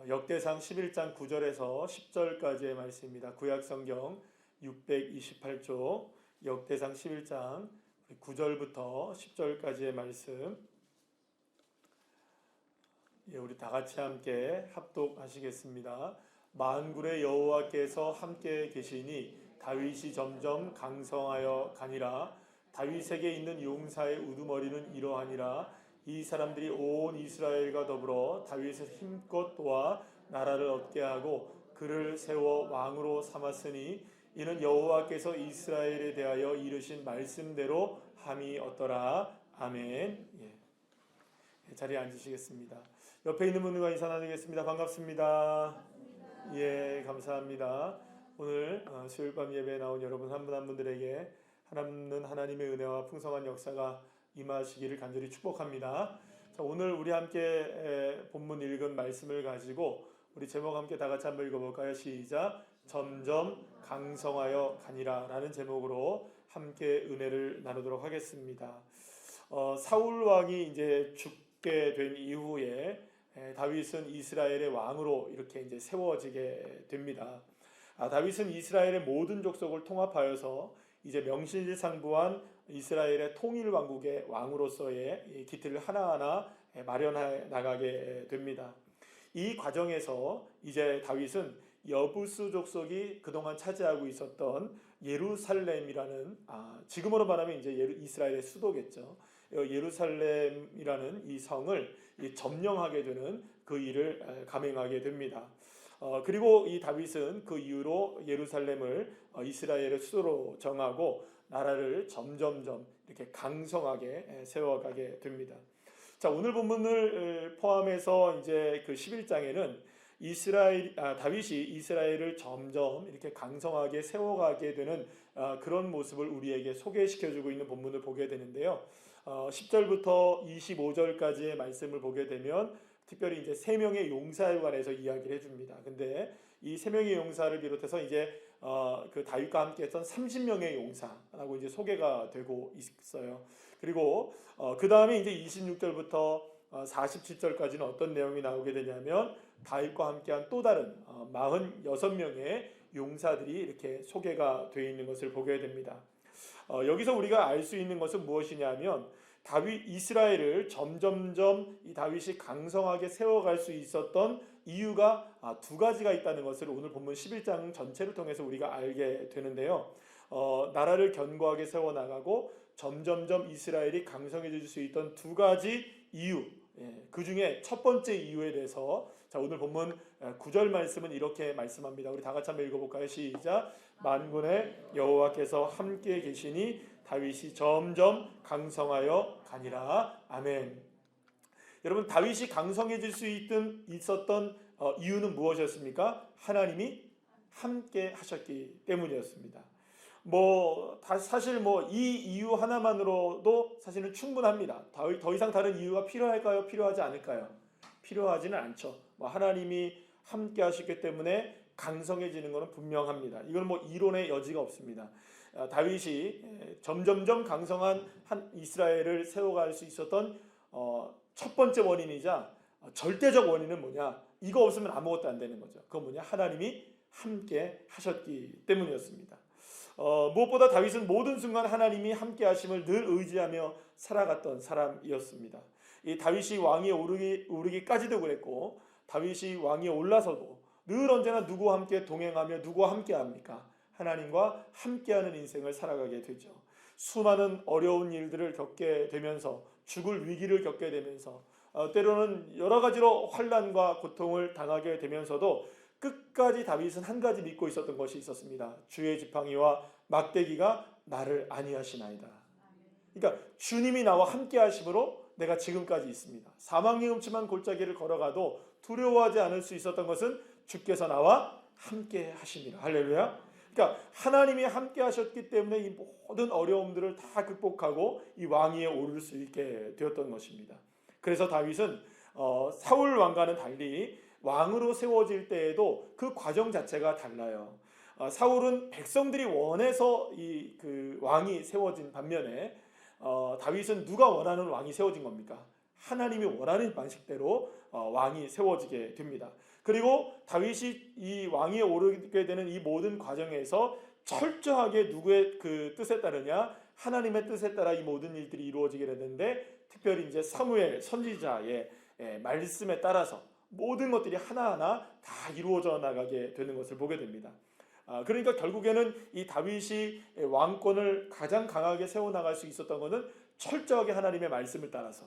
역대상 11장 9절에서 10절까지의 말씀입니다. 구약성경 628쪽 역대상 11장 9절부터 10절까지의 말씀, 우리 다 같이 함께 합독하시겠습니다. 만군의 여호와께서 함께 계시니 다윗이 점점 강성하여 가니라. 다윗에게 있는 용사의 우두머리는 이러하니라. 이 사람들이 온 이스라엘과 더불어 다윗을 힘껏 도와 나라를 얻게 하고 그를 세워 왕으로 삼았으니 이는 여호와께서 이스라엘에 대하여 이르신 말씀대로 함이 얻더라. 아멘. 자리에 앉으시겠습니다. 옆에 있는 분들과 인사 나누겠습니다. 반갑습니다. 감사합니다. 오늘 수요일 밤 예배에 나온 여러분 한 분 한 분들에게 하나님은 하나님의 은혜와 풍성한 역사가 임하시기를 간절히 축복합니다. 자, 오늘 우리 함께 본문 읽은 말씀을 가지고 우리 제목 함께 다 같이 한번 읽어볼까요? 시작. 점점 강성하여 가니라 라는 제목으로 함께 은혜를 나누도록 하겠습니다. 사울 왕이 이제 죽게 된 이후에 다윗은 이스라엘의 왕으로 이렇게 이제 세워지게 됩니다. 다윗은 이스라엘의 모든 족속을 통합하여서 이제 명실상부한 이스라엘의 통일 왕국의 왕으로서의 기틀을 하나하나 마련해 나가게 됩니다. 이 과정에서 이제 다윗은 여부스 족속이 그동안 차지하고 있었던 예루살렘이라는 지금으로 말하면 이제 이스라엘의 수도겠죠. 예루살렘이라는 이 성을 점령하게 되는 그 일을 감행하게 됩니다. 그리고 이 다윗은 그 이후로 예루살렘을 이스라엘의 수도로 정하고 나라를 점점점 이렇게 강성하게 세워가게 됩니다. 자, 오늘 본문을 포함해서 이제 그 11장에는 다윗이 이스라엘을 점점 이렇게 강성하게 세워가게 되는 그런 모습을 우리에게 소개시켜주고 있는 본문을 보게 되는데요. 10절부터 25절까지의 말씀을 보게 되면 특별히 이제 세 명의 용사에 관해서 이야기를 해줍니다. 근데 이 세 명의 용사를 비롯해서 이제 그 다윗과 함께했던 30명의 용사라고 이제 소개가 되고 있어요. 그리고 그 다음에 이제 26절부터 47절까지는 어떤 내용이 나오게 되냐면 다윗과 함께한 또 다른 46명의 용사들이 이렇게 소개가 되어 있는 것을 보게 됩니다. 여기서 우리가 알 수 있는 것은 무엇이냐면 이스라엘을 점점점 이 다윗이 강성하게 세워갈 수 있었던 이유가 두 가지가 있다는 것을 오늘 본문 11장 전체를 통해서 우리가 알게 되는데요. 나라를 견고하게 세워나가고 점점점 이스라엘이 강성해질 수 있던 두 가지 이유, 그 중에 첫 번째 이유에 대해서 자, 오늘 본문 9절 말씀은 이렇게 말씀합니다. 우리 다 같이 한번 읽어볼까요? 시작. 만군의 여호와께서 함께 계시니 다윗이 점점 강성하여 가니라. 아멘. 여러분, 다윗이 강성해질 수 있었던 이유는 무엇이었습니까? 하나님이 함께 하셨기 때문이었습니다. 사실 이 이유 하나만으로도 사실은 충분합니다. 더 이상 다른 이유가 필요할까요? 필요하지 않을까요? 필요하지는 않죠. 하나님이 함께 하셨기 때문에 강성해지는 것은 분명합니다. 이건 이론의 여지가 없습니다. 다윗이 점점점 강성한 한 이스라엘을 세워갈 수 있었던 첫 번째 원인이자 절대적 원인은 뭐냐? 이거 없으면 아무것도 안 되는 거죠. 그건 뭐냐? 하나님이 함께 하셨기 때문이었습니다. 무엇보다 다윗은 모든 순간 하나님이 함께 하심을 늘 의지하며 살아갔던 사람이었습니다. 이 다윗이 왕위에 오르기까지도 그랬고 다윗이 왕위에 올라서도 늘 언제나 누구와 함께 동행하며 누구와 함께 합니까? 하나님과 함께하는 인생을 살아가게 되죠. 수많은 어려운 일들을 겪게 되면서 죽을 위기를 겪게 되면서 때로는 여러 가지로 환난과 고통을 당하게 되면서도 끝까지 다윗은 한 가지 믿고 있었던 것이 있었습니다. 주의 지팡이와 막대기가 나를 안위하시나이다. 그러니까 주님이 나와 함께 하심으로 내가 지금까지 있습니다. 사망의 음침한 골짜기를 걸어가도 두려워하지 않을 수 있었던 것은 주께서 나와 함께 하심이라. 할렐루야. 그러니까 하나님이 함께 하셨기 때문에 이 모든 어려움들을 다 극복하고 이 왕위에 오를 수 있게 되었던 것입니다. 그래서 다윗은 사울 왕과는 달리 왕으로 세워질 때에도 그 과정 자체가 달라요. 사울은 백성들이 원해서 그 왕이 세워진 반면에 다윗은 누가 원하는 왕이 세워진 겁니까? 하나님이 원하는 방식대로 왕이 세워지게 됩니다. 그리고 다윗이 이 왕위에 오르게 되는 이 모든 과정에서 철저하게 누구의 그 뜻에 따르냐, 하나님의 뜻에 따라 이 모든 일들이 이루어지게 되는데, 특별히 이제 사무엘 선지자의 말씀에 따라서 모든 것들이 하나하나 다 이루어져 나가게 되는 것을 보게 됩니다. 그러니까 결국에는 이 다윗이 왕권을 가장 강하게 세워나갈 수 있었던 것은 철저하게 하나님의 말씀을 따라서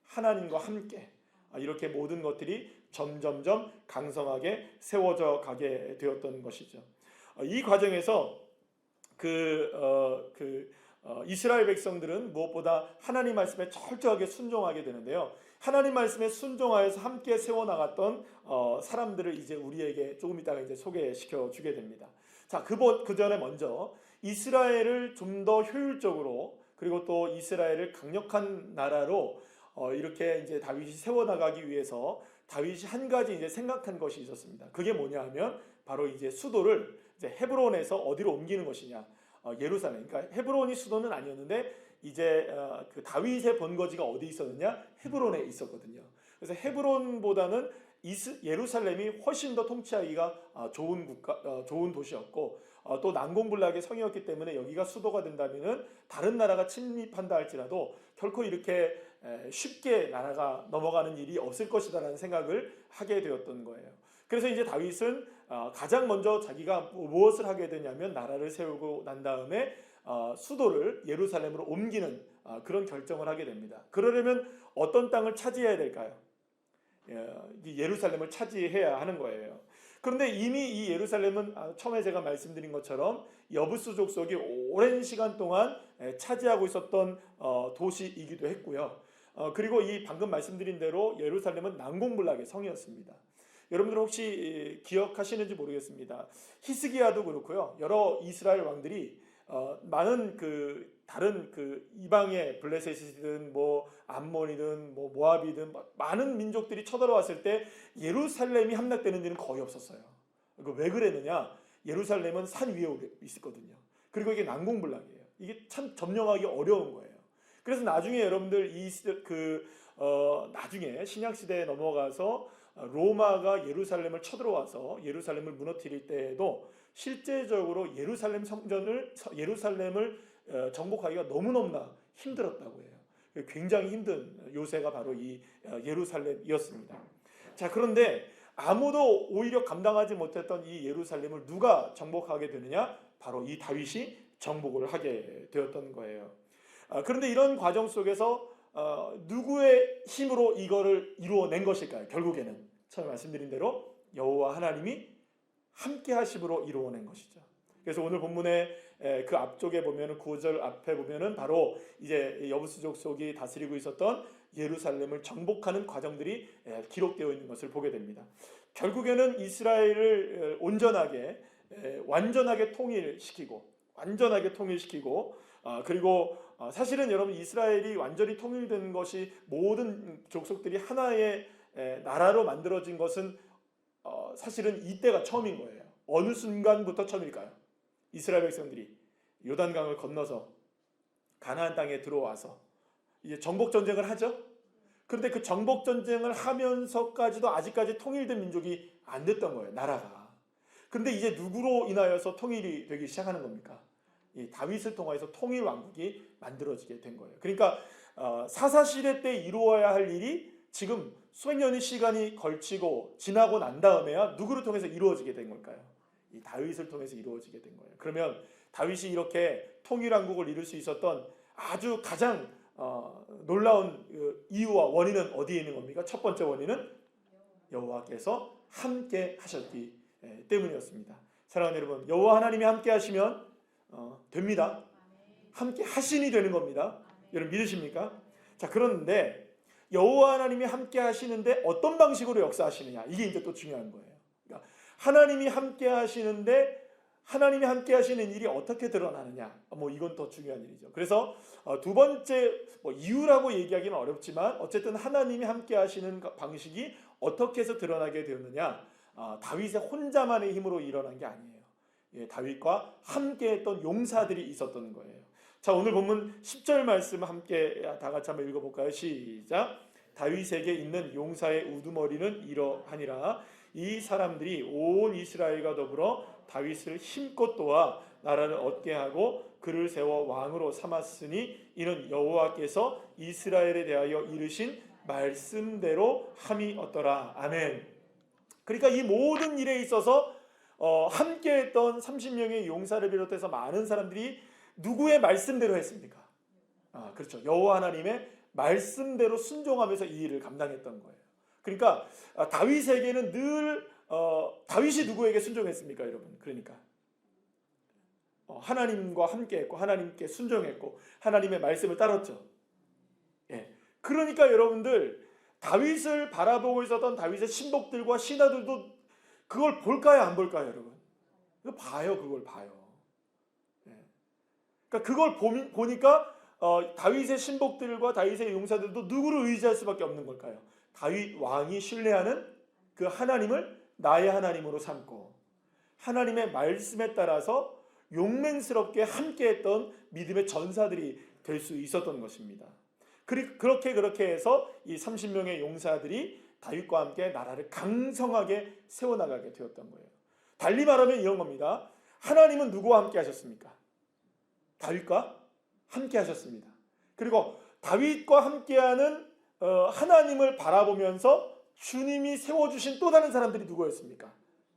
하나님과 함께 이렇게 모든 것들이 점점점 강성하게 세워져 가게 되었던 것이죠. 이 과정에서 이스라엘 백성들은 무엇보다 하나님 말씀에 철저하게 순종하게 되는데요. 하나님 말씀에 순종하여서 함께 세워나갔던 사람들을 이제 우리에게 조금 이따가 이제 소개시켜 주게 됩니다. 자, 그 전에 먼저 이스라엘을 좀 더 효율적으로, 그리고 또 이스라엘을 강력한 나라로 이렇게 이제 다윗이 세워나가기 위해서 다윗이 한 가지 이제 생각한 것이 있었습니다. 그게 뭐냐 하면 바로 이제 수도를 이제 헤브론에서 어디로 옮기는 것이냐, 예루살렘. 그러니까 헤브론이 수도는 아니었는데 이제 그 다윗의 본거지가 어디 있었느냐, 헤브론에 있었거든요. 그래서 헤브론보다는 예루살렘이 훨씬 더 통치하기가 좋은 도시였고, 또 난공불락의 성이었기 때문에 여기가 수도가 된다면은 다른 나라가 침입한다 할지라도 결코 이렇게 쉽게 나라가 넘어가는 일이 없을 것이다라는 생각을 하게 되었던 거예요. 그래서 이제 다윗은 가장 먼저 자기가 무엇을 하게 되냐면 나라를 세우고 난 다음에 수도를 예루살렘으로 옮기는 그런 결정을 하게 됩니다. 그러려면 어떤 땅을 차지해야 될까요? 예루살렘을 차지해야 하는 거예요. 그런데 이미 이 예루살렘은 처음에 제가 말씀드린 것처럼 여부스 족속이 오랜 시간 동안 차지하고 있었던 도시이기도 했고요. 그리고 이 방금 말씀드린 대로 예루살렘은 난공불락의 성이었습니다. 여러분들 혹시 기억하시는지 모르겠습니다. 히스기야도 그렇고요. 여러 이스라엘 왕들이 많은 다른 이방의 블레셋이든 뭐 암몬이든 뭐 모압이든 많은 민족들이 쳐들어왔을 때 예루살렘이 함락되는 일은 거의 없었어요. 왜 그랬느냐? 예루살렘은 산 위에 있었거든요. 그리고 이게 난공불락이에요. 이게 참 점령하기 어려운 거예요. 그래서 나중에 여러분들 나중에 신약 시대에 넘어가서 로마가 예루살렘을 쳐들어와서 예루살렘을 무너뜨릴 때에도 실제적으로 예루살렘을 정복하기가 너무너무나 힘들었다고 해요. 굉장히 힘든 요새가 바로 이 예루살렘이었습니다. 자, 그런데 아무도 오히려 감당하지 못했던 이 예루살렘을 누가 정복하게 되느냐? 바로 이 다윗이 정복을 하게 되었던 거예요. 그런데 이런 과정 속에서 누구의 힘으로 이거를 이루어낸 것일까요? 결국에는 처음에 말씀드린 대로 여호와 하나님이 함께 하심으로 이루어낸 것이죠. 그래서 오늘 본문의 그 앞쪽에 보면은 9절 앞에 보면은 바로 이제 여부스 족속이 다스리고 있었던 예루살렘을 정복하는 과정들이 기록되어 있는 것을 보게 됩니다. 결국에는 이스라엘을 완전하게 통일시키고 그리고 사실은 여러분 이스라엘이 완전히 통일된 것이 모든 족속들이 하나의 나라로 만들어진 것은 사실은 이때가 처음인 거예요. 어느 순간부터 처음일까요? 이스라엘 백성들이 요단강을 건너서 가나안 땅에 들어와서 이제 정복 전쟁을 하죠. 그런데 그 정복 전쟁을 하면서까지도 아직까지 통일된 민족이 안 됐던 거예요, 나라가. 그런데 이제 누구로 인하여서 통일이 되기 시작하는 겁니까? 이 다윗을 통해서 통일 왕국이 만들어지게 된 거예요. 그러니까 사사시대 때 이루어야 할 일이 지금 수백 년의 시간이 걸치고 지나고 난 다음에야 누구를 통해서 이루어지게 된 걸까요? 이 다윗을 통해서 이루어지게 된 거예요. 그러면 다윗이 이렇게 통일왕국을 이룰 수 있었던 아주 가장 놀라운 이유와 원인은 어디에 있는 겁니까? 첫 번째 원인은 여호와께서 함께 하셨기 때문이었습니다. 사랑하는 여러분, 여호와 하나님이 함께 하시면 됩니다. 함께 하신이 되는 겁니다. 여러분 믿으십니까? 자, 그런데 여호와 하나님이 함께 하시는데 어떤 방식으로 역사하시느냐, 이게 이제 또 중요한 거예요. 그러니까 하나님이 함께 하시는데 하나님이 함께 하시는 일이 어떻게 드러나느냐, 이건 더 중요한 일이죠. 그래서 두 번째 이유라고 얘기하기는 어렵지만 어쨌든 하나님이 함께 하시는 방식이 어떻게 해서 드러나게 되었느냐, 다윗의 혼자만의 힘으로 일어난 게 아니에요. 다윗과 함께했던 용사들이 있었던 거예요. 자, 오늘 본문 10절 말씀 함께 다 같이 한번 읽어볼까요? 시작. 다윗에게 있는 용사의 우두머리는 이러하니라. 이 사람들이 온 이스라엘과 더불어 다윗을 힘껏 도와 나라를 얻게 하고 그를 세워 왕으로 삼았으니 이는 여호와께서 이스라엘에 대하여 이르신 말씀대로 함이 얻더라. 아멘. 그러니까 이 모든 일에 있어서 함께했던 30명의 용사를 비롯해서 많은 사람들이 누구의 말씀대로 했습니까? 그렇죠. 여호와 하나님의 말씀대로 순종하면서 이 일을 감당했던 거예요. 그러니까 다윗에게는 늘 다윗이 누구에게 순종했습니까, 여러분? 그러니까 하나님과 함께했고 하나님께 순종했고 하나님의 말씀을 따랐죠. 예. 그러니까 여러분들 다윗을 바라보고 있었던 다윗의 신복들과 신하들도 그걸 볼까요, 안 볼까요, 여러분? 그거 봐요, 그걸 봐요. 예. 그러니까 그걸 보니까 다윗의 신복들과 다윗의 용사들도 누구를 의지할 수밖에 없는 걸까요? 다윗 왕이 신뢰하는 그 하나님을 나의 하나님으로 삼고 하나님의 말씀에 따라서 용맹스럽게 함께했던 믿음의 전사들이 될 수 있었던 것입니다. 그렇게 해서 이 30명의 용사들이 다윗과 함께 나라를 강성하게 세워나가게 되었던 거예요. 달리 말하면 이런 겁니다. 하나님은 누구와 함께 하셨습니까? 다윗과 함께 하셨습니다. 그리고 다윗과 함께하는 하나님을 바라보면서 주님이 세워주신 또 다른 사람들이 누구였습니까?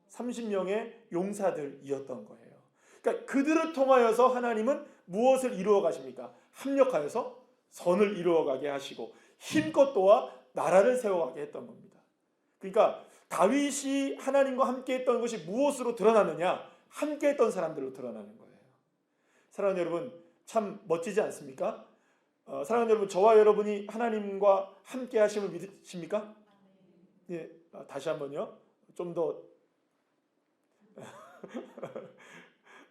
30명의 용사들이었던 거예요. 그러니까 그들을 통하여서 하나님은 무엇을 이루어 가십니까? 합력하여서 선을 이루어가게 하시고 힘껏 도와 나라를 세워가게 했던 겁니다. 그러니까 다윗이 하나님과 함께했던 것이 무엇으로 드러나느냐? 함께했던 사람들로 드러나는 거예요. 사랑하는 여러분, 참 멋지지 않습니까? 사랑하는 여러분, 저와 여러분이 하나님과 함께하심을 믿으십니까? 예, 다시 한번요. 좀 더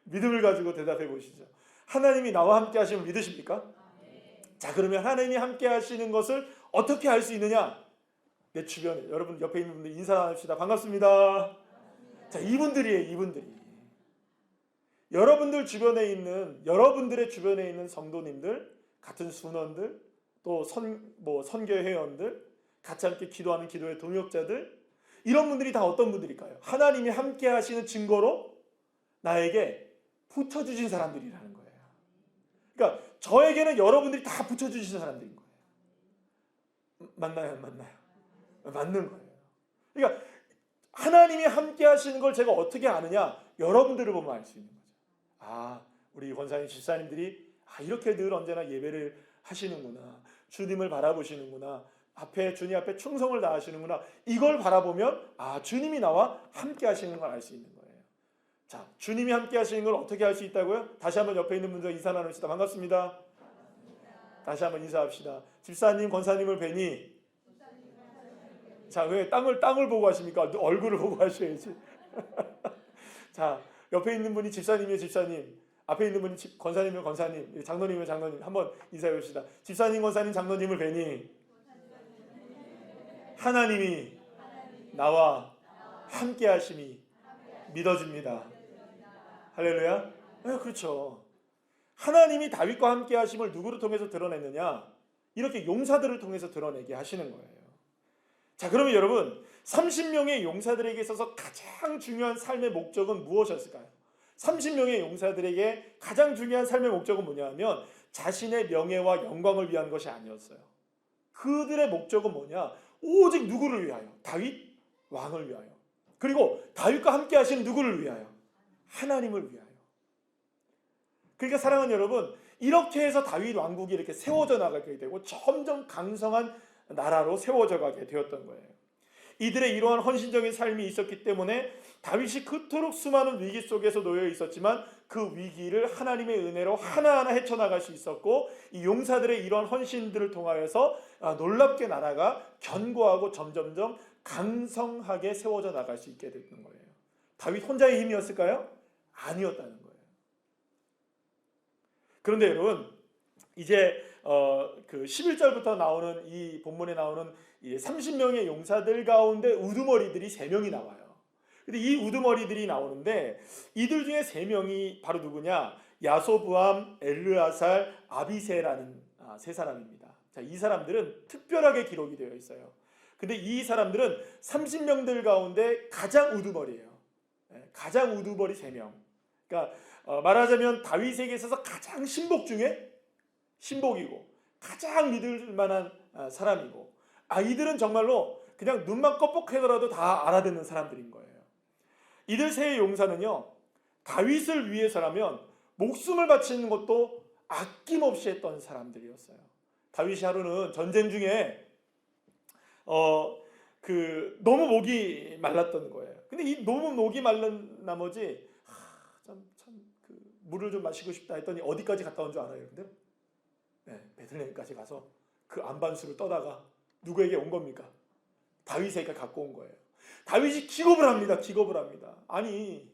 믿음을 가지고 대답해 보시죠. 하나님이 나와 함께 하심을 믿으십니까? 자, 그러면 하나님이 함께 하시는 것을 어떻게 알 수 있느냐? 내 주변에, 여러분 옆에 있는 분들 인사 나눕시다. 반갑습니다. 자, 이분들이에요, 이분들이. 여러분들의 주변에 있는 성도님들, 같은 순원들, 또 선교 회원들, 같이 함께 기도하는 기도의 동역자들, 이런 분들이 다 어떤 분들일까요? 하나님이 함께 하시는 증거로 나에게 붙여주신 사람들이라는 거예요. 그러니까 저에게는 여러분들이 다 붙여주신 사람들인 거예요. 맞나요? 안 맞나요? 맞는 거예요. 그러니까 하나님이 함께 하시는 걸 제가 어떻게 아느냐? 여러분들을 보면 알 수 있는 거죠. 우리 권사님, 집사님들이 이렇게 늘 언제나 예배를 하시는구나. 주님을 바라보시는구나. 주님 앞에 충성을 다하시는구나. 이걸 바라보면 주님이 나와 함께 하시는 걸 알 수 있는 거예요. 자, 주님이 함께 하시는 걸 어떻게 할 수 있다고요? 다시 한번 옆에 있는 분들 인사 나눕시다. 반갑습니다. 다시 한번 인사합시다. 집사님, 권사님을 뵈니. 자, 왜 땅을 보고 하십니까? 얼굴을 보고 하셔야지. 자, 옆에 있는 분이 집사님이에요, 집사님. 앞에 있는 분이 권사님이면 권사님, 장로님이면 장로님. 한번 인사해 봅시다. 집사님, 권사님, 장로님을 뵈니 하나님이 나와 함께 하심이 믿어집니다. 할렐루야. 네, 그렇죠. 하나님이 다윗과 함께 하심을 누구를 통해서 드러냈느냐? 이렇게 용사들을 통해서 드러내게 하시는 거예요. 자, 그러면 여러분, 30명의 용사들에게 있어서 가장 중요한 삶의 목적은 무엇이었을까요? 30명의 용사들에게 가장 중요한 삶의 목적은 뭐냐면 자신의 명예와 영광을 위한 것이 아니었어요. 그들의 목적은 뭐냐? 오직 누구를 위하여? 다윗 왕을 위하여. 그리고 다윗과 함께 하시는 누구를 위하여? 하나님을 위하여. 그러니까 사랑하는 여러분, 이렇게 해서 다윗 왕국이 이렇게 세워져 나가게 되고 점점 강성한 나라로 세워져 가게 되었던 거예요. 이들의 이러한 헌신적인 삶이 있었기 때문에 다윗이 그토록 수많은 위기 속에서 놓여 있었지만 그 위기를 하나님의 은혜로 하나하나 헤쳐나갈 수 있었고, 이 용사들의 이러한 헌신들을 통하여서 놀랍게 나라가 견고하고 점점점 강성하게 세워져 나갈 수 있게 됐던 거예요. 다윗 혼자의 힘이었을까요? 아니었다는 거예요. 그런데 여러분, 이제 그 11절부터 나오는 이 본문에 나오는 이 30명의 용사들 가운데 우두머리들이 3명이 나와요. 근데 이 우두머리들이 나오는데 이들 중에 3명이 바로 누구냐? 야소부암, 엘르아살, 아비세라는 3사람입니다. 자, 이 사람들은 특별하게 기록이 되어 있어요. 근데 이 사람들은 30명들 가운데 가장 우두머리예요. 가장 우두머리 3명. 그러니까 말하자면 다윗에게 있어서 가장 신복 중에 신복이고 가장 믿을 만한 사람이고, 이들은 정말로 그냥 눈만 껌뻑해더라도 다 알아듣는 사람들인 거예요. 이들 세 용사는요, 다윗을 위해서라면 목숨을 바치는 것도 아낌없이 했던 사람들이었어요. 다윗이 하루는 전쟁 중에 너무 목이 말랐던 거예요. 근데 이 너무 목이 말른 나머지 물을 좀 마시고 싶다 했더니 어디까지 갔다 온 줄 알아요, 여러분들? 베들레헴까지 가서 그 안반수를 떠다가 누구에게 온 겁니까? 다윗에게 갖고 온 거예요. 다윗이 기겁을 합니다. 기겁을 합니다. 아니,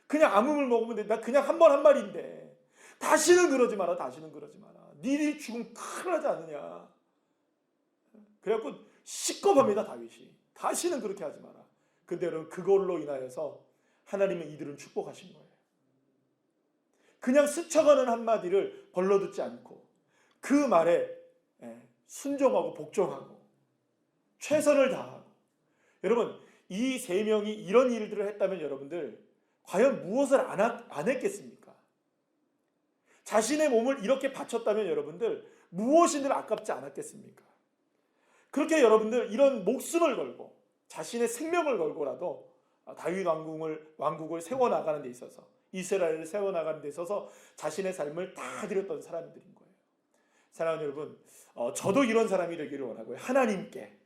그냥 아무 물 먹으면 돼. 나 그냥 한 번 한 말인데 다시는 그러지 마라. 다시는 그러지 마라. 니들이 죽으면 큰일 나지 않느냐. 그래갖고 시겁합니다. 다윗이. 다시는 그렇게 하지 마라. 근데 여러분, 그걸로 인하여서 하나님은 이들은 축복하신 거예요. 그냥 스쳐가는 한마디를 벌러듣지 않고 그 말에 순종하고 복종하고 최선을 다하고. 여러분, 이 3명이 이런 일들을 했다면 여러분들 과연 무엇을 안 했겠습니까? 자신의 몸을 이렇게 바쳤다면 여러분들 무엇인들 아깝지 않았겠습니까? 그렇게 여러분들 이런 목숨을 걸고 자신의 생명을 걸고라도 다윗 왕국을 세워나가는 데 있어서, 이스라엘을 세워나가는 데 있어서 자신의 삶을 다 드렸던 사람들인 거예요. 사랑하는 여러분, 저도 이런 사람이 되기를 원하고요. 하나님께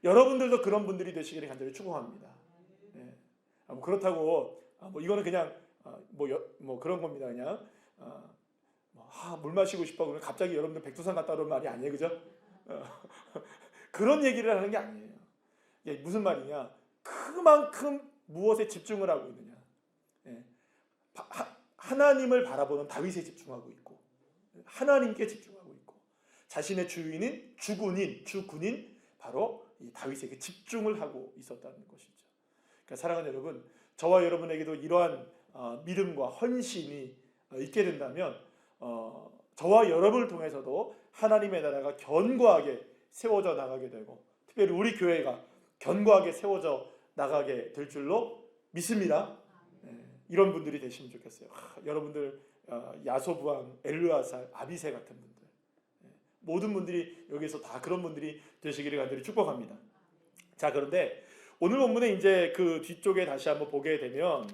여러분들도 그런 분들이 되시기를 간절히 축복합니다. 그렇다고 이거는 그냥 그런 겁니다. 그냥 물 마시고 싶어 그러면 갑자기 여러분들 백두산 갔다 오는 말이 아니에요, 그죠? 그런 얘기를 하는 게 아니에요. 무슨 말이냐? 그만큼 무엇에 집중을 하고 있느냐? 하나님을 바라보는 다윗에 집중하고 있고, 하나님께 집중하고 있고, 자신의 주군인 바로 이 다윗에게 집중을 하고 있었다는 것이죠. 그러니까 사랑하는 여러분, 저와 여러분에게도 이러한 믿음과 헌신이 있게 된다면 저와 여러분을 통해서도 하나님의 나라가 견고하게 세워져 나가게 되고, 특별히 우리 교회가 견고하게 세워져 나가게 될 줄로 믿습니다. 이런 분들이 되시면 좋겠어요. 여러분들 야소부왕, 엘르아살, 아비새 같은 분들, 모든 분들이 여기서 다 그런 분들이 되시기를 간절히 축복합니다. 자, 그런데 오늘 본문에 이제 그 뒤쪽에 다시 한번 보게 되면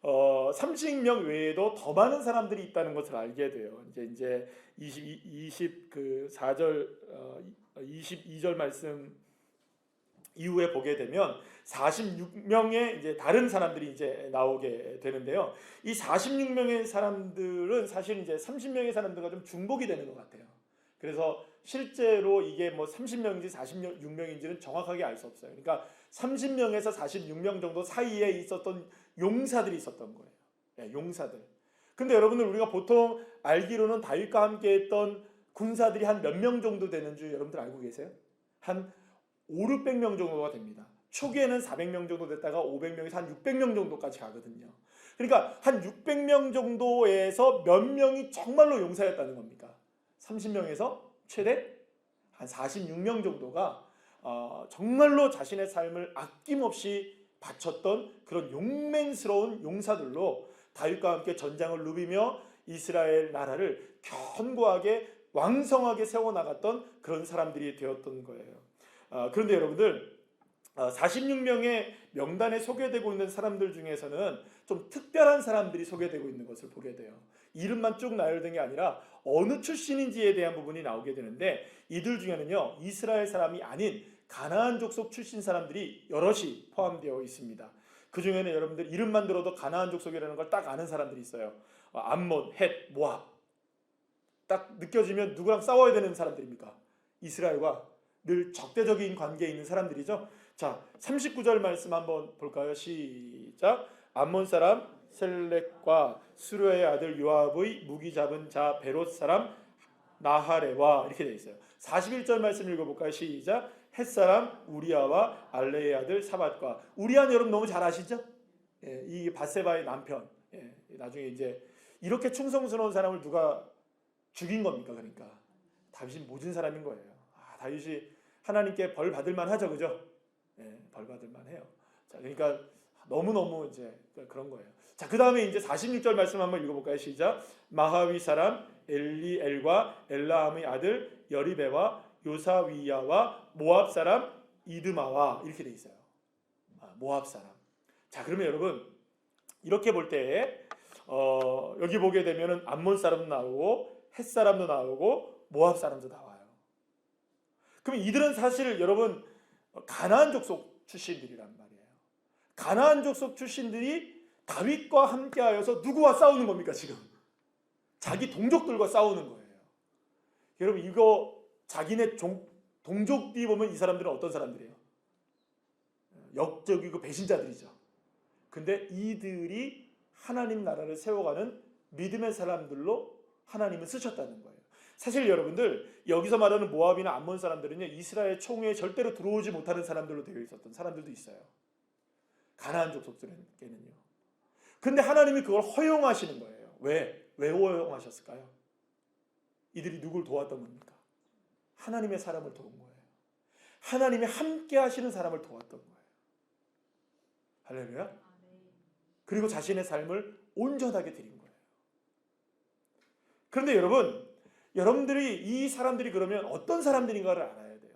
30명 외에도 더 많은 사람들이 있다는 것을 알게 돼요. 이제 22절 말씀 이후에 보게 되면 46명의 이제 다른 사람들이 이제 나오게 되는데요. 이 46명의 사람들은 사실 이제 30명의 사람들과 좀 중복이 되는 것 같아요. 그래서 실제로 이게 뭐 30명인지 46명인지는 정확하게 알 수 없어요. 그러니까 30명에서 46명 정도 사이에 있었던 용사들이 있었던 거예요. 용사들. 근데 여러분들, 우리가 보통 알기로는 다윗과 함께 했던 군사들이 한 몇 명 정도 되는 줄 여러분들 알고 계세요? 한 500~600명 정도가 됩니다. 초기에는 400명 정도 됐다가 500명에서 한 600명 정도까지 가거든요. 그러니까 한 600명 정도에서 몇 명이 정말로 용사였다는 겁니까? 30명에서 최대 한 46명 정도가 정말로 자신의 삶을 아낌없이 바쳤던 그런 용맹스러운 용사들로 다윗과 함께 전장을 누비며 이스라엘 나라를 견고하게 왕성하게 세워나갔던 그런 사람들이 되었던 거예요. 그런데 여러분들, 46명의 명단에 소개되고 있는 사람들 중에서는 좀 특별한 사람들이 소개되고 있는 것을 보게 돼요. 이름만 쭉 나열된 게 아니라 어느 출신인지에 대한 부분이 나오게 되는데, 이들 중에는요, 이스라엘 사람이 아닌 가나안 족속 출신 사람들이 여럿이 포함되어 있습니다. 그 중에는 여러분들 이름만 들어도 가나안 족속이라는 걸 딱 아는 사람들이 있어요. 암몬, 헷, 모압. 딱 느껴지면 누구랑 싸워야 되는 사람들입니까? 이스라엘과 늘 적대적인 관계에 있는 사람들이죠. 자, 39절 말씀 한번 볼까요? 시작. 암몬 사람 셀렉과 수르의 아들 요압의 무기 잡은 자 베롯 사람 나하레와, 이렇게 되어 있어요. 41절 말씀 읽어볼까요? 시작. 헷 사람 우리아와 알레의 아들 사밧과. 우리아는 여러분 너무 잘 아시죠? 이 바세바의 남편. 나중에 이제 이렇게 충성스러운 사람을 누가 죽인 겁니까? 그러니까 다윗이 모진 사람인 거예요. 다윗이 하나님께 벌 받을 만하죠, 그죠? 예, 벌 받을 만해요. 자, 그러니까 너무너무 이제 그런 거예요. 자, 그 다음에 이제 46절 말씀 한번 읽어볼까요? 시작. 마하위 사람 엘리엘과 엘라함의 아들 여리베와 요사위야와 모압 사람 이드마와 이렇게 돼 있어요. 모압 사람. 자, 그러면 여러분 이렇게 볼 때 여기 보게 되면은 암몬 사람도 나오고 헷 사람도 나오고 모압 사람도 나와요. 그럼 이들은 사실 여러분 가나안 족속 출신들이란 말이에요. 가나안 족속 출신들이 다윗과 함께하여서 누구와 싸우는 겁니까 지금? 자기 동족들과 싸우는 거예요. 여러분 이거 자기네 동족들이 보면 이 사람들은 어떤 사람들이에요? 역적이고 배신자들이죠. 근데 이들이 하나님 나라를 세워가는 믿음의 사람들로 하나님은 쓰셨다는 거예요. 사실 여러분들 여기서 말하는 모압이나 암몬 사람들은요 이스라엘 총회에 절대로 들어오지 못하는 사람들로 되어 있었던 사람들도 있어요. 가나안 족속들에게는요. 근데 하나님이 그걸 허용하시는 거예요. 왜 허용하셨을까요? 이들이 누굴 도왔던 겁니까? 하나님의 사람을 도운 거예요. 하나님이 함께 하시는 사람을 도왔던 거예요. 할렐루야. 그리고 자신의 삶을 온전하게 드린 거예요. 그런데 여러분들이 이 사람들이 그러면 어떤 사람들인가를 알아야 돼요.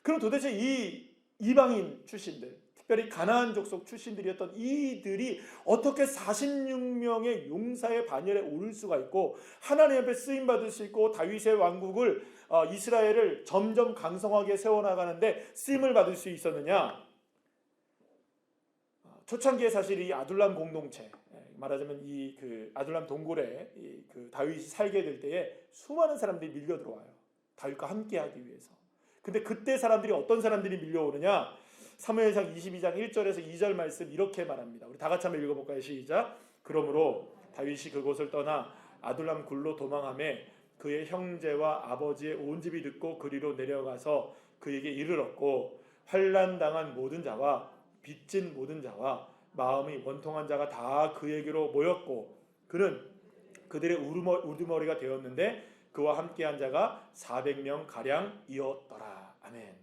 그럼 도대체 이 이방인 출신들, 특별히 가나안 족속 출신들이었던 이들이 어떻게 46명의 용사의 반열에 오를 수가 있고 하나님 앞에 쓰임 받을 수 있고 다윗의 왕국을 이스라엘을 점점 강성하게 세워나가는데 쓰임을 받을 수 있었느냐? 초창기에 사실 이 아둘람 공동체, 말하자면 이 그 아둘람 동굴에 그 다윗이 살게 될 때에 수많은 사람들이 밀려 들어와요. 다윗과 함께하기 위해서. 근데 그때 사람들이 어떤 사람들이 밀려오느냐? 사무엘상 22장 1절에서 2절 말씀 이렇게 말합니다. 우리 다 같이 한번 읽어볼까요? 시작. 그러므로 다윗이 그곳을 떠나 아둘람 굴로 도망하매 그의 형제와 아버지의 온 집이 듣고 그리로 내려가서 그에게 이르렀고 환난당한 모든 자와 빚진 모든 자와 마음이 원통한 자가 다 그에게로 모였고 그는 그들의 우두머리가 되었는데 그와 함께한 자가 400명 가량이었더라. 아멘.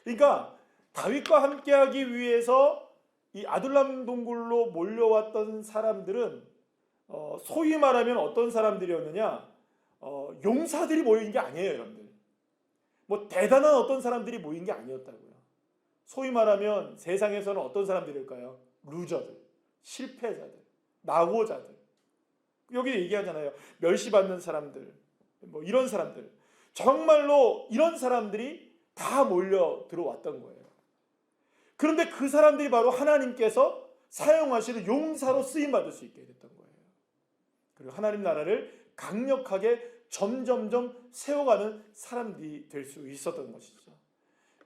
그러니까 다윗과 함께하기 위해서 이 아둘람 동굴로 몰려왔던 사람들은 소위 말하면 어떤 사람들이었느냐? 용사들이 모인 게 아니에요, 여러분들. 뭐 대단한 어떤 사람들이 모인 게 아니었다고요. 소위 말하면 세상에서는 어떤 사람들일까요? 루저들, 실패자들, 낙오자들. 여기 얘기하잖아요. 멸시받는 사람들, 뭐 이런 사람들. 정말로 이런 사람들이 다 몰려 들어왔던 거예요. 그런데 그 사람들이 바로 하나님께서 사용하시는 용사로 쓰임받을 수 있게 됐던 거예요. 그리고 하나님 나라를 강력하게 점점점 세워가는 사람들이 될 수 있었던 것이죠.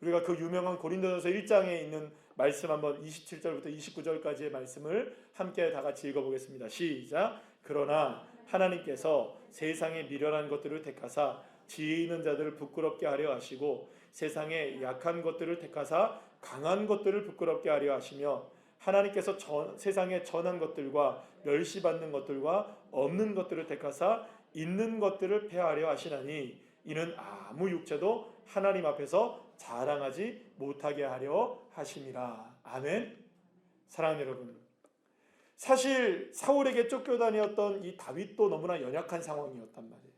우리가 그 유명한 고린도전서 1장에 있는 말씀 한번 27절부터 29절까지의 말씀을 함께 다 같이 읽어보겠습니다. 시작. 그러나 하나님께서 세상에 미련한 것들을 택하사 지혜 있는 자들을 부끄럽게 하려 하시고 세상에 약한 것들을 택하사 강한 것들을 부끄럽게 하려 하시며 하나님께서 세상의 전한 것들과 멸시받는 것들과 없는 것들을 택하사 있는 것들을 폐하려 하시나니 이는 아무 육체도 하나님 앞에서 자랑하지 못하게 하려 하심이라. 아멘. 사랑하는 여러분, 사실 사울에게 쫓겨다녔던 이 다윗도 너무나 연약한 상황이었단 말이에요.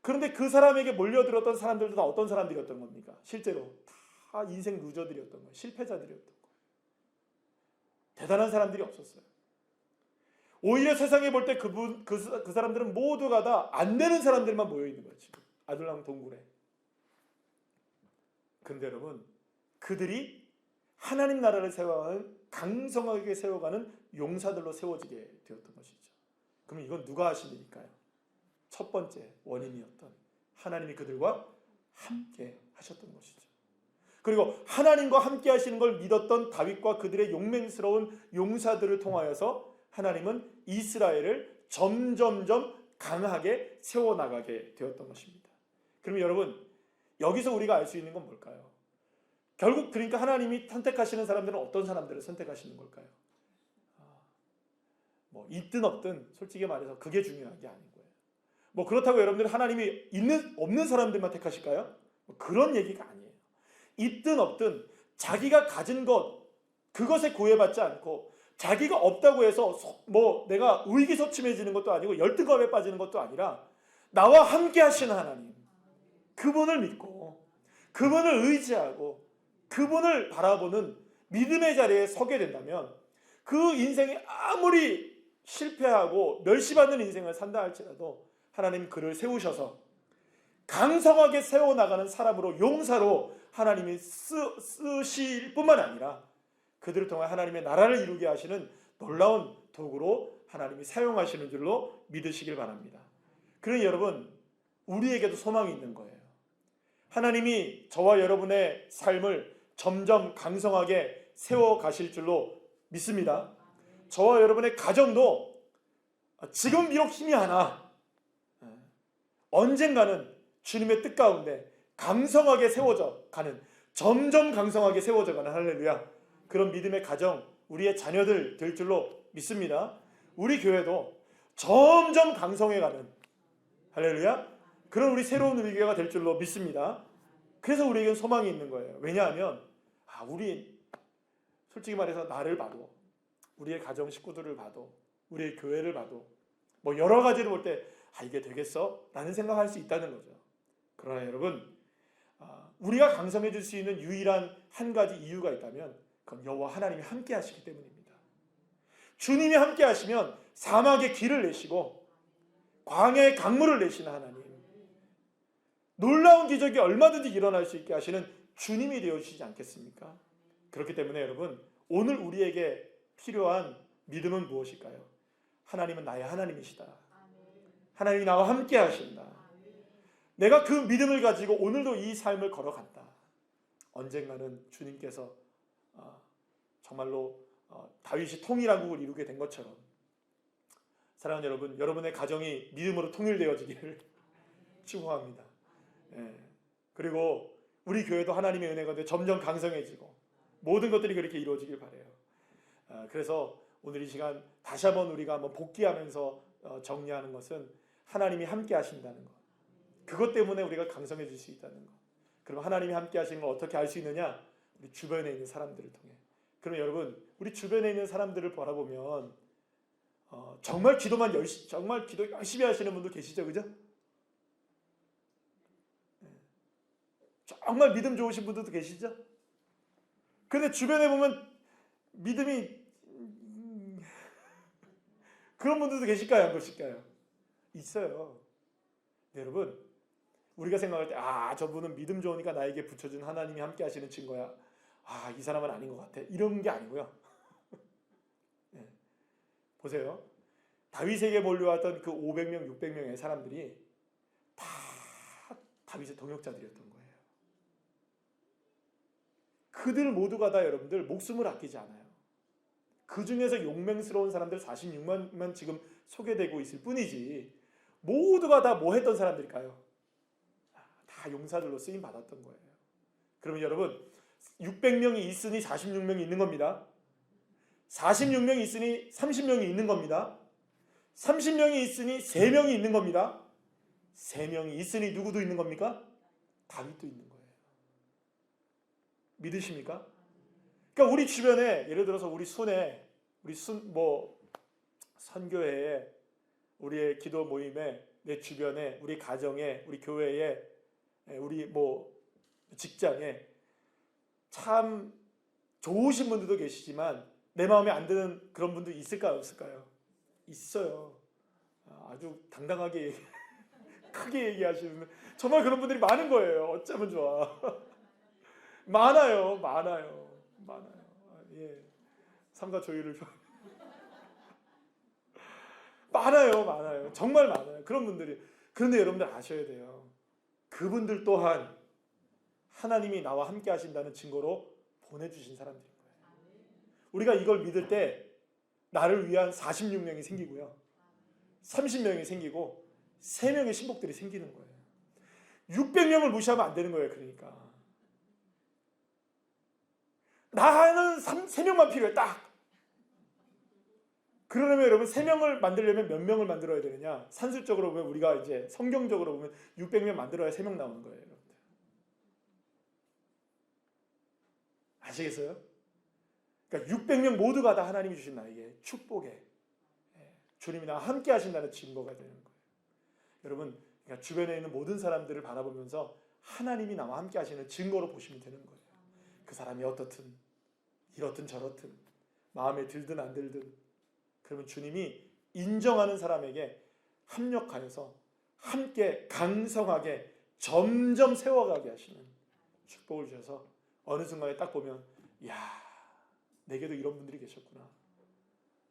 그런데 그 사람에게 몰려들었던 사람들도 다 어떤 사람들이었던 겁니까? 실제로 다 인생 루저들이었던 거예요. 실패자들이었던 거예요. 대단한 사람들이 없었어요. 오히려 세상에 볼 때 그 사람들은 모두가 다 안 되는 사람들만 모여 있는 거예요. 지금 아둘람 동굴에. 근데 여러분, 그들이 하나님 나라를 세워가는 강성하게 세워가는 용사들로 세워지게 되었던 것이죠. 그럼 이건 누가 하신 일일까요? 첫 번째 원인이었던 하나님이 그들과 함께 하셨던 것이죠. 그리고 하나님과 함께 하시는 걸 믿었던 다윗과 그들의 용맹스러운 용사들을 통하여서 하나님은 이스라엘을 점점점 강하게 세워나가게 되었던 것입니다. 그럼 여러분, 여기서 우리가 알 수 있는 건 뭘까요? 결국 그러니까 하나님이 선택하시는 사람들은 어떤 사람들을 선택하시는 걸까요? 뭐 있든 없든 솔직히 말해서 그게 중요한 게 아닌 거예요. 뭐 그렇다고 여러분들 하나님이 없는 사람들만 택하실까요? 그런 얘기가 아니에요. 있든 없든 자기가 가진 것, 그것에 구애받지 않고 자기가 없다고 해서 뭐 내가 의기소침해지는 것도 아니고 열등감에 빠지는 것도 아니라 나와 함께 하시는 하나님, 그분을 믿고 그분을 의지하고 그분을 바라보는 믿음의 자리에 서게 된다면 그 인생이 아무리 실패하고 멸시받는 인생을 산다 할지라도 하나님 그를 세우셔서 강성하게 세워나가는 사람으로, 용사로 하나님이 쓰실 뿐만 아니라 그들을 통해 하나님의 나라를 이루게 하시는 놀라운 도구로 하나님이 사용하시는 줄로 믿으시길 바랍니다. 그러니 여러분, 우리에게도 소망이 있는 거예요. 하나님이 저와 여러분의 삶을 점점 강성하게 세워가실 줄로 믿습니다. 저와 여러분의 가정도 지금 비록 힘이 하나 언젠가는 주님의 뜻 가운데 강성하게 세워져 가는, 점점 강성하게 세워져 가는, 할렐루야, 그런 믿음의 가정, 우리의 자녀들 될 줄로 믿습니다. 우리 교회도 점점 강성해 가는, 할렐루야, 그런 우리 새로운 우리 교회가 될 줄로 믿습니다. 그래서 우리에겐 소망이 있는 거예요. 왜냐하면 우리 솔직히 말해서 나를 봐도, 우리의 가정 식구들을 봐도, 우리의 교회를 봐도 뭐 여러 가지를 볼 때 이게 되겠어? 라는 생각할 수 있다는 거죠. 그러나 여러분, 우리가 강성해질 수 있는 유일한 한 가지 이유가 있다면 그건 여호와 하나님이 함께 하시기 때문입니다. 주님이 함께 하시면 사막에 길을 내시고 광야에 강물을 내시는 하나님, 놀라운 기적이 얼마든지 일어날 수 있게 하시는 주님이 되어주시지 않겠습니까? 그렇기 때문에 여러분, 오늘 우리에게 필요한 믿음은 무엇일까요? 하나님은 나의 하나님이시다. 하나님이 나와 함께 하신다. 내가 그 믿음을 가지고 오늘도 이 삶을 걸어간다. 언젠가는 주님께서 정말로 다윗이 통일왕국을 이루게 된 것처럼, 사랑하는 여러분, 여러분의 가정이 믿음으로 통일되어지기를 축복합니다. 그리고 우리 교회도 하나님의 은혜가 점점 강성해지고 모든 것들이 그렇게 이루어지길 바라요. 그래서 오늘 이 시간 다시 한번 우리가 한번 복귀하면서 정리하는 것은 하나님이 함께 하신다는 것, 그것 때문에 우리가 강성해질 수 있다는 것. 그럼 하나님이 함께 하시는 걸 어떻게 알 수 있느냐? 우리 주변에 있는 사람들을 통해. 그럼 여러분, 우리 주변에 있는 사람들을 바라보면 정말 기도 열심히 하시는 분도 계시죠, 그죠? 정말 믿음 좋으신 분들도 계시죠? 그런데 주변에 보면 믿음이 그런 분들도 계실까요? 안 계실까요? 있어요. 네, 여러분, 우리가 생각할 때 저분은 믿음 좋으니까 나에게 붙여준 하나님이 함께 하시는 친구야, 이 사람은 아닌 것 같아, 이런 게 아니고요. 네. 보세요. 다윗에게 몰려왔던 그 500명, 600명의 사람들이 다 다윗의 동역자들이었던 거예요. 그들 모두가 다 여러분들 목숨을 아끼지 않아요. 그 중에서 용맹스러운 사람들 46만만 지금 소개되고 있을 뿐이지, 모두가 다 뭐 했던 사람들일까요? 다 용사들로 쓰임 받았던 거예요. 그러면 여러분, 600명이 있으니 46명이 있는 겁니다. 46명이 있으니 30명이 있는 겁니다. 30명이 있으니 3명이 있는 겁니다. 3명이 있으니 누구도 있는 겁니까? 다윗도 있는 거예요. 믿으십니까? 그러니까 우리 주변에, 예를 들어서 우리 선교회에, 우리의 기도 모임에, 내 주변에, 우리 가정에, 우리 교회에, 우리 직장에 참 좋으신 분들도 계시지만 내 마음에 안 드는 그런 분도 있을까요, 없을까요? 있어요. 아주 당당하게 크게 얘기하시는 정말 그런 분들이 많은 거예요. 어쩌면 좋아. 많아요. 예, 삼가 조율을 많아요. 정말 많아요. 그런 분들이. 그런데 여러분들 아셔야 돼요. 그분들 또한 하나님이 나와 함께 하신다는 증거로 보내주신 사람들인 거예요. 우리가 이걸 믿을 때 나를 위한 46명이 생기고요, 30명이 생기고 3명의 신복들이 생기는 거예요. 600명을 무시하면 안 되는 거예요. 그러니까 나는 3명만 필요해, 딱. 그러려면 여러분, 3명을 만들려면 몇 명을 만들어야 되느냐? 산술적으로 보면, 우리가 이제 성경적으로 보면 600명 만들어야 3명 나오는 거예요, 여러분들. 아시겠어요? 그러니까 600명 모두가 다 하나님이 주신 나에게 축복에 주님이 나와 함께 하신다는 증거가 되는 거예요. 여러분, 그러니까 주변에 있는 모든 사람들을 바라보면서 하나님이 나와 함께 하시는 증거로 보시면 되는 거예요. 그 사람이 어떻든 이렇든 저렇든 마음에 들든 안 들든, 그러면 주님이 인정하는 사람에게 합력하여서 함께 강성하게 점점 세워가게 하시는 축복을 주셔서 어느 순간에 딱 보면, 야, 내게도 이런 분들이 계셨구나,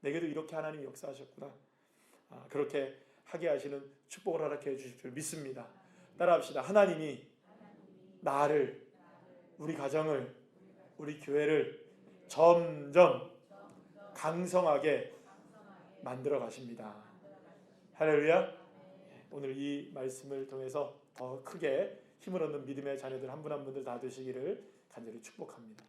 내게도 이렇게 하나님이 역사하셨구나, 그렇게 하게 하시는 축복을 허락해 주실 줄 믿습니다. 따라합시다. 하나님이 나를, 우리 가정을, 우리 교회를 점점 강성하게 만들어 가십니다. 할렐루야. 오늘 이 말씀을 통해서 더 크게 힘을 얻는 믿음의 자녀들 한 분 한 분들 다 되시기를 간절히 축복합니다.